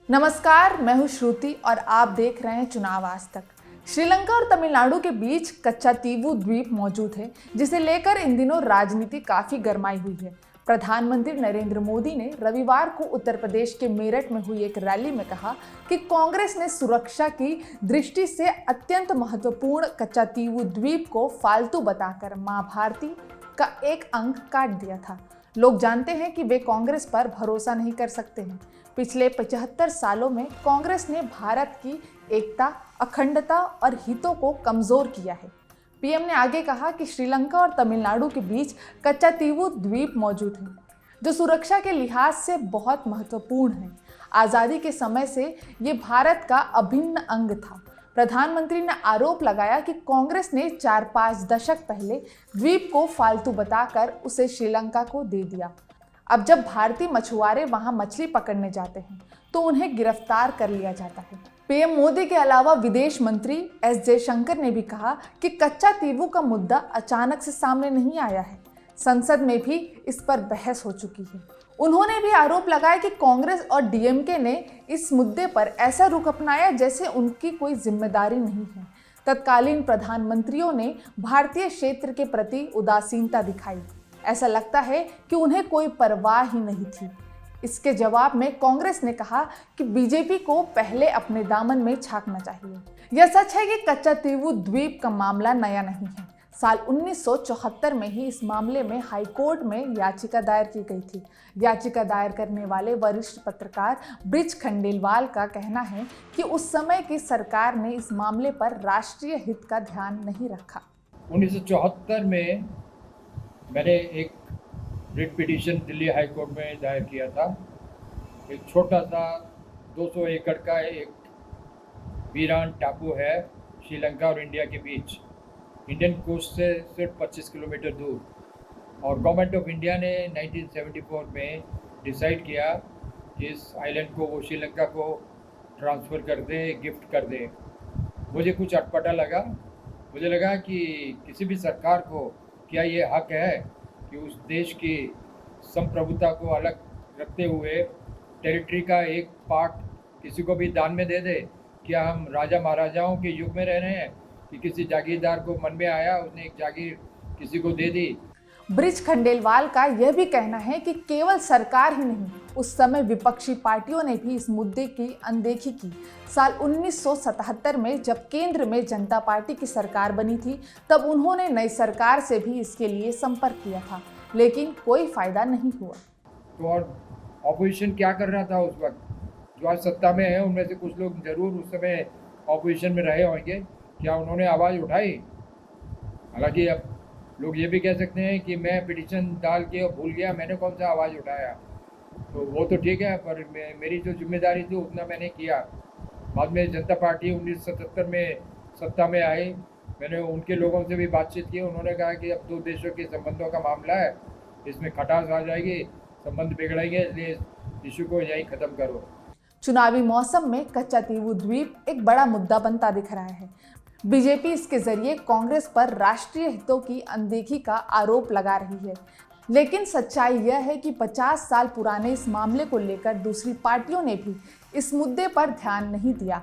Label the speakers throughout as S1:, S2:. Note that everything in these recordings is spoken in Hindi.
S1: नमस्कार, मैं हूं श्रुति और आप देख रहे हैं चुनाव आज तक। श्रीलंका और तमिलनाडु के बीच कच्चातीवू द्वीप मौजूद है, जिसे लेकर इन दिनों राजनीति काफी गरमाई हुई है। प्रधानमंत्री नरेंद्र मोदी ने रविवार को उत्तर प्रदेश के मेरठ में हुई एक रैली में कहा कि कांग्रेस ने सुरक्षा की दृष्टि से अत्यंत महत्वपूर्ण कच्चातीवू द्वीप को फालतू बताकर मां भारती का एक अंग काट दिया था। लोग जानते हैं कि वे कांग्रेस पर भरोसा नहीं कर सकते हैं। पिछले 75 सालों में कांग्रेस ने भारत की एकता, अखंडता और हितों को कमजोर किया है। पीएम ने आगे कहा कि श्रीलंका और तमिलनाडु के बीच कच्चातीवू द्वीप मौजूद है, जो सुरक्षा के लिहाज से बहुत महत्वपूर्ण है। आज़ादी के समय से ये भारत का अभिन्न अंग था। प्रधानमंत्री ने आरोप लगाया कि कांग्रेस ने 4-5 दशक पहले द्वीप को फालतू बताकर उसे श्रीलंका को दे दिया। अब जब भारतीय मछुआरे वहां मछली पकड़ने जाते हैं तो उन्हें गिरफ्तार कर लिया जाता है। पीएम मोदी के अलावा विदेश मंत्री एस जयशंकर ने भी कहा कि कच्चातीवू का मुद्दा अचानक से सामने नहीं आया है। संसद में भी इस पर बहस हो चुकी है। उन्होंने भी आरोप लगाया कि कांग्रेस और डीएमके ने इस मुद्दे पर ऐसा रुख अपनाया जैसे उनकी कोई जिम्मेदारी नहीं है। तत्कालीन प्रधानमंत्रियों ने भारतीय क्षेत्र के प्रति उदासीनता दिखाई। ऐसा लगता है कि उन्हें कोई परवाह ही नहीं थी। इसके जवाब में कांग्रेस ने कहा कि बीजेपी को पहले अपने दामन में झांकना चाहिए। यह सच है कि कच्चातीवू द्वीप का मामला नया नहीं है। साल 1974 में ही इस मामले में हाईकोर्ट में याचिका दायर की गई थी। याचिका दायर करने वाले वरिष्ठ पत्रकार ब्रिज खंडेलवाल का कहना है कि उस समय की सरकार ने इस मामले पर राष्ट्रीय हित का ध्यान नहीं रखा।
S2: 1974 में मैंने एक writ petition Delhi high court में दायर किया था। एक छोटा सा 200 एकड़ का एक वीरान टापू है श्रीलंका और इंडिया के बीच, इंडियन कोस्ट से सिर्फ 25 किलोमीटर दूर। और गवर्नमेंट ऑफ इंडिया ने 1974 में डिसाइड किया कि इस आइलैंड को वो श्रीलंका को ट्रांसफ़र कर दे, गिफ्ट कर दे। मुझे कुछ अटपटा लगा। मुझे लगा कि किसी भी सरकार को क्या ये हक है कि उस देश की संप्रभुता को अलग रखते हुए टेरिटरी का एक पार्ट किसी को भी दान में दे दे? क्या हम राजा महाराजाओं के युग में रह रहे हैं कि किसी जागीरदार को मन में आया, उसने एक जागीर किसी को दे दी?
S1: ब्रिज खंडेलवाल का यह भी कहना है कि केवल सरकार ही नहीं, उस समय विपक्षी पार्टियों ने भी इस मुद्दे की अनदेखी की। साल 1977 में जब केंद्र में जनता पार्टी की सरकार बनी थी, तब उन्होंने नई सरकार से भी इसके लिए संपर्क किया था, लेकिन कोई फायदा नहीं हुआ।
S2: तो और ऑपोजिशन क्या कर रहा था उस वक्त? जो आज सत्ता में है उनमें से कुछ लोग जरूर उस समय ऑपोजिशन में रहे होंगे। क्या उन्होंने आवाज़ उठाई? हालांकि अब लोग ये भी कह सकते हैं कि मैं पिटीशन डाल के भूल गया, मैंने कौन सा आवाज़ उठाया। तो वो तो ठीक है, पर मेरी जो जिम्मेदारी थी उतना मैंने किया। बाद में जनता पार्टी 1977 में सत्ता में आई। मैंने उनके लोगों से भी बातचीत की। उन्होंने कहा कि अब 2 देशों के संबंधों का मामला है, इसमें खटास आ जाएगी, संबंध बिगड़ेंगे, इसलिए इशू को यहीं ख़त्म करो।
S1: चुनावी मौसम में कच्चातीवू द्वीप एक बड़ा मुद्दा बनता दिख रहा है। बीजेपी इसके जरिए कांग्रेस पर राष्ट्रीय हितों की अनदेखी का आरोप लगा रही है, लेकिन सच्चाई यह है कि 50 साल पुराने इस मामले को लेकर दूसरी पार्टियों ने भी इस मुद्दे पर ध्यान नहीं दिया।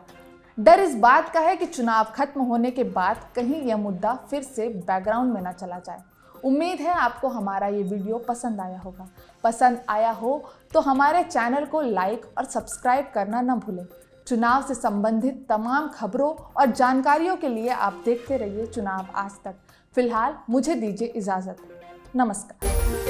S1: डर इस बात का है कि चुनाव खत्म होने के बाद कहीं यह मुद्दा फिर से बैकग्राउंड में न चला जाए। उम्मीद है आपको हमारा ये वीडियो पसंद आया होगा। पसंद आया हो तो हमारे चैनल को लाइक और सब्सक्राइब करना न भूलें। चुनाव से संबंधित तमाम खबरों और जानकारियों के लिए आप देखते रहिए चुनाव आज तक। फिलहाल मुझे दीजिए इजाज़त। नमस्कार।